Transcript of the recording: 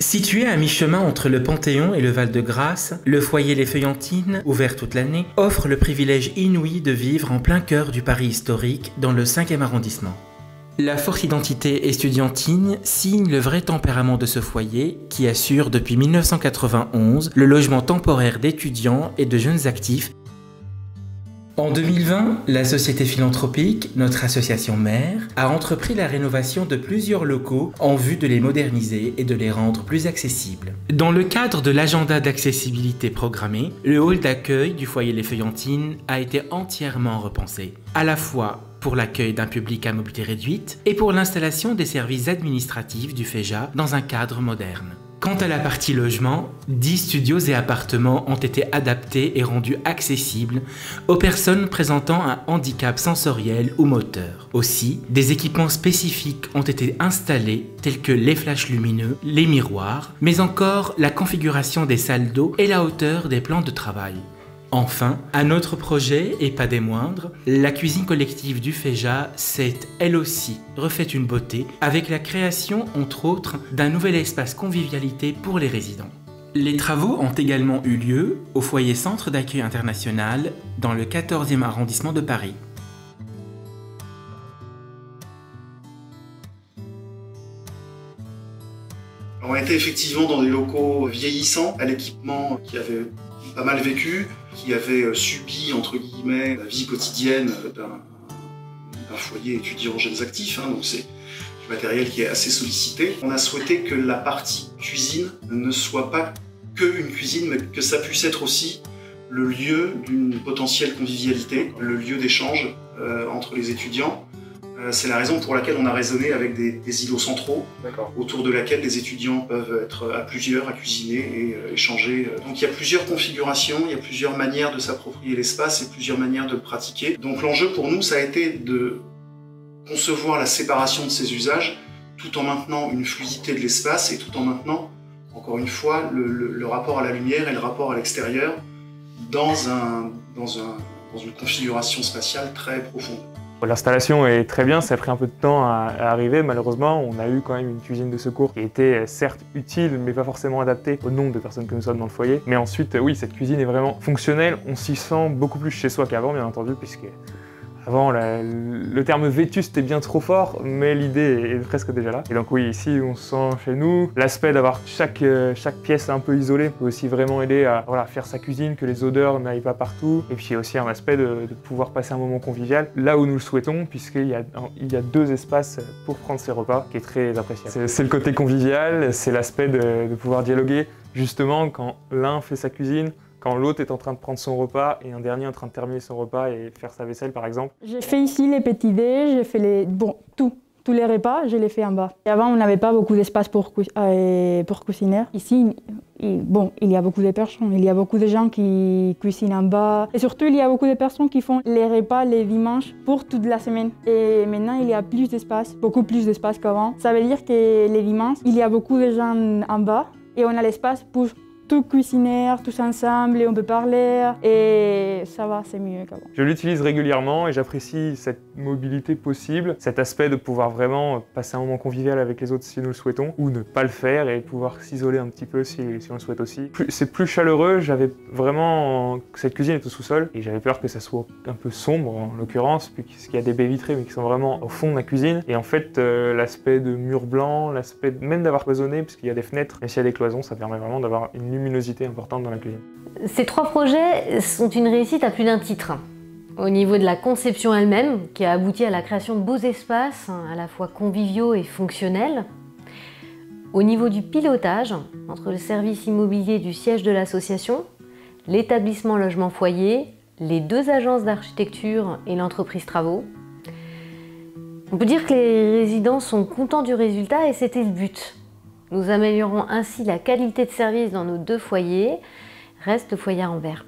Situé à mi-chemin entre le Panthéon et le Val-de-Grâce, le foyer Les Feuillantines, ouvert toute l'année, offre le privilège inouï de vivre en plein cœur du Paris historique dans le 5e arrondissement. La forte identité estudiantine signe le vrai tempérament de ce foyer qui assure depuis 1991 le logement temporaire d'étudiants et de jeunes actifs. En 2020, la société philanthropique, notre association mère, a entrepris la rénovation de plusieurs locaux en vue de les moderniser et de les rendre plus accessibles. Dans le cadre de l'agenda d'accessibilité programmé, le hall d'accueil du foyer Les Feuillantines a été entièrement repensé, à la fois pour l'accueil d'un public à mobilité réduite et pour l'installation des services administratifs du FEJA dans un cadre moderne. Quant à la partie logement, 10 studios et appartements ont été adaptés et rendus accessibles aux personnes présentant un handicap sensoriel ou moteur. Aussi, des équipements spécifiques ont été installés tels que les flashs lumineux, les miroirs, mais encore la configuration des salles d'eau et la hauteur des plans de travail. Enfin, un autre projet, et pas des moindres, la cuisine collective du FEJA s'est, elle aussi, refaite une beauté avec la création, entre autres, d'un nouvel espace convivialité pour les résidents. Les travaux ont également eu lieu au foyer Centre d'accueil international dans le 14e arrondissement de Paris. On était effectivement dans des locaux vieillissants, à l'équipement qui avait pas mal vécu, qui avait subi, entre guillemets, la vie quotidienne d'un foyer étudiant jeunes actifs, donc c'est du matériel qui est assez sollicité. On a souhaité que la partie cuisine ne soit pas qu'une cuisine, mais que ça puisse être aussi le lieu d'une potentielle convivialité, le lieu d'échange entre les étudiants. C'est la raison pour laquelle on a raisonné avec des îlots centraux, autour de laquelle les étudiants peuvent être à plusieurs, à cuisiner et échanger. Donc il y a plusieurs configurations, il y a plusieurs manières de s'approprier l'espace et plusieurs manières de le pratiquer. Donc l'enjeu pour nous, ça a été de concevoir la séparation de ces usages, tout en maintenant une fluidité de l'espace et tout en maintenant, encore une fois, le rapport à la lumière et le rapport à l'extérieur dans une configuration spatiale très profonde. L'installation est très bien, ça a pris un peu de temps à arriver. Malheureusement, on a eu quand même une cuisine de secours qui était certes utile, mais pas forcément adaptée au nombre de personnes que nous sommes dans le foyer. Mais ensuite, oui, cette cuisine est vraiment fonctionnelle. On s'y sent beaucoup plus chez soi qu'avant, bien entendu, puisque avant, le terme vétuste est bien trop fort, mais l'idée est presque déjà là. Et donc oui, ici, on se sent chez nous. L'aspect d'avoir chaque pièce un peu isolée peut aussi vraiment aider à faire sa cuisine, que les odeurs n'aillent pas partout. Et puis il y a aussi un aspect de pouvoir passer un moment convivial, là où nous le souhaitons, puisqu'il y a 2 espaces pour prendre ses repas, qui est très appréciable. C'est le côté convivial, c'est l'aspect de pouvoir dialoguer, justement, quand l'un fait sa cuisine, quand l'autre est en train de prendre son repas et un dernier est en train de terminer son repas et faire sa vaisselle par exemple. J'ai fait ici les petits dés, j'ai fait tous les repas, je les fais en bas. Et avant, on n'avait pas beaucoup d'espace pour cuisiner. Ici, il y a beaucoup de personnes, il y a beaucoup de gens qui cuisinent en bas. Et surtout, il y a beaucoup de personnes qui font les repas les dimanches pour toute la semaine. Et maintenant, il y a plus d'espace, beaucoup plus d'espace qu'avant. Ça veut dire que les dimanches, il y a beaucoup de gens en bas et on a l'espace pour tout cuisiner, tous ensemble, et on peut parler, et ça va, c'est mieux qu'avant. Je l'utilise régulièrement et j'apprécie cette mobilité possible, cet aspect de pouvoir vraiment passer un moment convivial avec les autres si nous le souhaitons, ou ne pas le faire et pouvoir s'isoler un petit peu si on le souhaite aussi. C'est plus chaleureux, j'avais vraiment... Cette cuisine est au sous-sol, et j'avais peur que ça soit un peu sombre en l'occurrence, puisqu'il y a des baies vitrées mais qui sont vraiment au fond de la cuisine, et en fait l'aspect de mur blanc, l'aspect même d'avoir cloisonné, puisqu'il y a des fenêtres, et s'il y a des cloisons, ça permet vraiment d'avoir une luminosité importante dans la cuisine. Ces 3 projets sont une réussite à plus d'un titre. Au niveau de la conception elle-même, qui a abouti à la création de beaux espaces, à la fois conviviaux et fonctionnels. Au niveau du pilotage, entre le service immobilier du siège de l'association, l'établissement logement foyer, les 2 agences d'architecture et l'entreprise travaux. On peut dire que les résidents sont contents du résultat et c'était le but. Nous améliorons ainsi la qualité de service dans nos 2 foyers. Reste le foyer à Anvers.